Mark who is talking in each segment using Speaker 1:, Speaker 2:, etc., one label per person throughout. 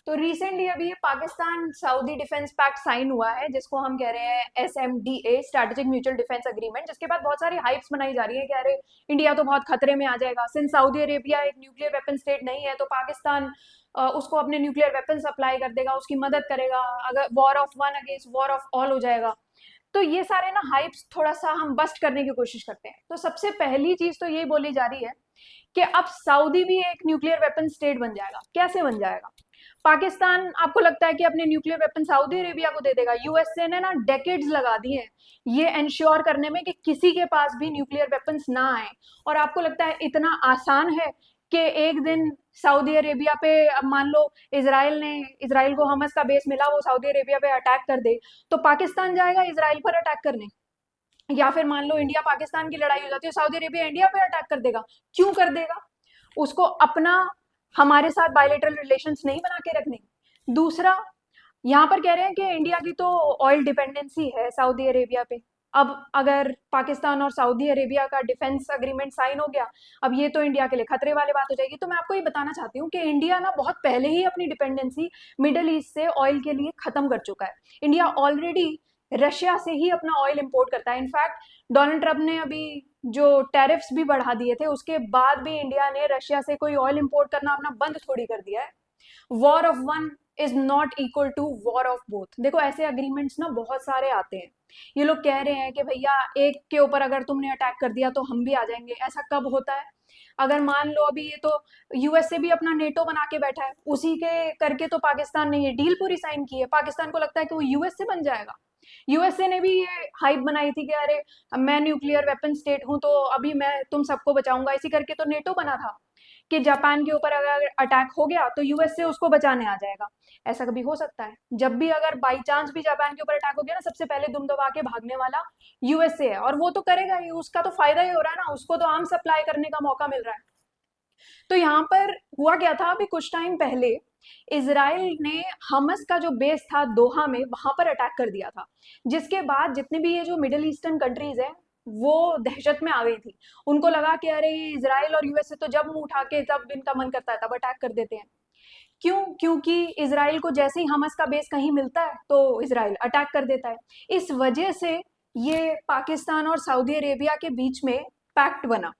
Speaker 1: तो रिसेंटली अभी ये Pakistan Saudi defence pact sign हुआ है, जिसको हम कह रहे हैं SMDA, strategic mutual defence agreement, जिसके बाद बहुत सारी हाइप्स बनाई जा रही है कि अरे इंडिया तो बहुत खतरे में आ जाएगा। सिंस सऊदी अरेबिया एक न्यूक्लियर वेपन स्टेट नहीं है, तो पाकिस्तान उसको अपने न्यूक्लियर वेपन सप्लाई कर देगा, उसकी मदद करेगा, अगर war of one against war of all हो जाएगा। तो ये सारे ना हाइप्स थोड़ा सा हम बस्ट करने की कोशिश करते हैं। तो सबसे पहली चीज तो यही बोली जा रही है कि अब सऊदी भी एक न्यूक्लियर वेपन स्टेट बन जाएगा। कैसे बन जाएगा? पाकिस्तान आपको लगता है कि अपने न्यूक्लियर वेपन सऊदी अरेबिया को दे देगा? यूएसए ने ना डेकेड्स लगा दिए हैं ये इंश्योर करने में कि किसी के पास भी न्यूक्लियर वेपन्स ना आए। और आपको लगता है इतना आसान है कि एक दिन सऊदी अरेबिया पे, अब मान लो इसराइल को हमस का बेस मिला, वो सऊदी अरेबिया पे अटैक कर दे, तो पाकिस्तान जाएगा इसराइल पर अटैक करने? या फिर मान लो इंडिया पाकिस्तान की लड़ाई हो जाती है, सऊदी अरेबिया इंडिया पे अटैक कर देगा? क्यों कर देगा? उसको अपना हमारे साथ बायलेटरल रिलेशंस नहीं बना के रखने। दूसरा, यहाँ पर कह रहे हैं कि इंडिया की तो ऑयल डिपेंडेंसी है सऊदी अरेबिया पे। अब अगर पाकिस्तान और सऊदी अरेबिया का डिफेंस अग्रीमेंट साइन हो गया, अब ये तो इंडिया के लिए खतरे वाली बात हो जाएगी। तो मैं आपको ये बताना चाहती हूँ कि इंडिया ना बहुत पहले ही अपनी डिपेंडेंसी मिडल ईस्ट से ऑयल के लिए खत्म कर चुका है। इंडिया ऑलरेडी रशिया से ही अपना ऑयल इंपोर्ट करता है। इनफैक्ट डोनाल्ड ट्रंप ने अभी जो टैरिफ्स भी बढ़ा दिए थे, उसके बाद भी इंडिया ने रशिया से कोई ऑयल इंपोर्ट करना अपना बंद थोड़ी कर दिया है। War of one is not equal to war of both. देखो, ऐसे अग्रीमेंट्स ना बहुत सारे आते हैं। ये लोग कह रहे हैं कि भैया एक के ऊपर अगर तुमने अटैक कर दिया तो हम भी आ जाएंगे। ऐसा कब होता है? अगर मान लो अभी ये तो यूएसए भी अपना नेटो बना के बैठा है, उसी के करके तो पाकिस्तान ने ये डील पूरी साइन की है। पाकिस्तान को लगता है कि वो यूएसए बन जाएगा। यूएसए ने भी ये हाइप बनाई थी कि अरे मैं न्यूक्लियर वेपन स्टेट हूं तो अभी मैं तुम सबको बचाऊंगा। इसी करके तो नेटो बना था कि जापान के ऊपर अगर अटैक हो गया तो यूएसए उसको बचाने आ जाएगा। ऐसा कभी हो सकता है? जब भी अगर बाई चांस भी जापान के ऊपर अटैक हो गया ना, सबसे पहले दुम दबा के भागने वाला यूएसए है, और वो तो करेगा ही। उसका तो फायदा ही हो रहा है ना, उसको तो आर्म सप्लाई करने का मौका मिल रहा है। तो यहाँ पर हुआ क्या था, अभी कुछ टाइम पहले इसराइल ने हमस का जो बेस था दोहा में, वहां पर अटैक कर दिया था, जिसके बाद जितने भी ये जो मिडिल ईस्टर्न कंट्रीज है वो दहशत में आ गई थी। उनको लगा कि अरे ये इसराइल और यूएसए तो जब मुंह उठा के जब इनका मन करता है तब अटैक कर देते हैं। क्यों? क्योंकि इसराइल को जैसे ही हमस का बेस कहीं मिलता है तो इसराइल अटैक कर देता है। इस वजह से ये पाकिस्तान और सऊदी अरेबिया के बीच में पैक्ट बना।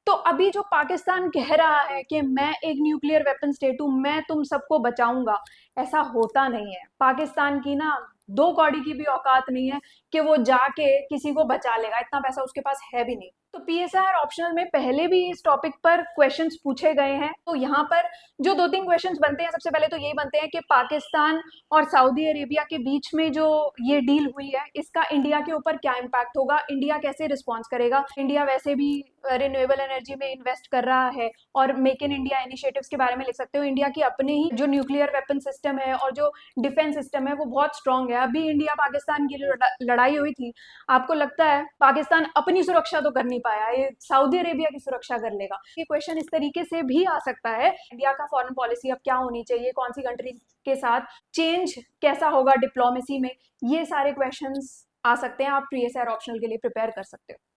Speaker 1: तो अभी जो पाकिस्तान कह रहा है कि मैं एक न्यूक्लियर वेपन स्टेट हूं, मैं तुम सबको बचाऊंगा, ऐसा होता नहीं है। पाकिस्तान की ना दो कौड़ी की भी औकात नहीं है कि वो जाके किसी को बचा लेगा। इतना पैसा उसके पास है भी नहीं। तो पीएसआर ऑप्शनल में पहले भी इस टॉपिक पर क्वेश्चंस पूछे गए हैं। तो यहाँ पर जो दो तीन क्वेश्चंस बनते हैं, सबसे पहले तो यही बनते हैं कि पाकिस्तान और सऊदी अरेबिया के बीच में जो ये डील हुई है, इसका इंडिया के ऊपर क्या इम्पैक्ट होगा, इंडिया कैसे रिस्पॉन्स करेगा। इंडिया वैसे भी रिन्यूएबल एनर्जी में इन्वेस्ट कर रहा है, और मेक इन इंडिया इनिशिएटिव्स के बारे में लिख सकते हो। इंडिया की अपने ही जो न्यूक्लियर वेपन सिस्टम है और जो डिफेंस सिस्टम है वो बहुत स्ट्रांग है। अभी इंडिया पाकिस्तान की लड़ाई हुई थी, आपको लगता है पाकिस्तान अपनी सुरक्षा तो कर नहीं पाया, ये सऊदी अरेबिया की सुरक्षा कर लेगा? ये क्वेश्चन इस तरीके से भी आ सकता है। इंडिया का फॉरेन पॉलिसी अब क्या होनी चाहिए, कौन सी कंट्री के साथ चेंज कैसा होगा डिप्लोमेसी में, ये सारे क्वेश्चंस आ सकते हैं। आप पीएसआर ऑप्शनल के लिए प्रिपेयर कर सकते हो।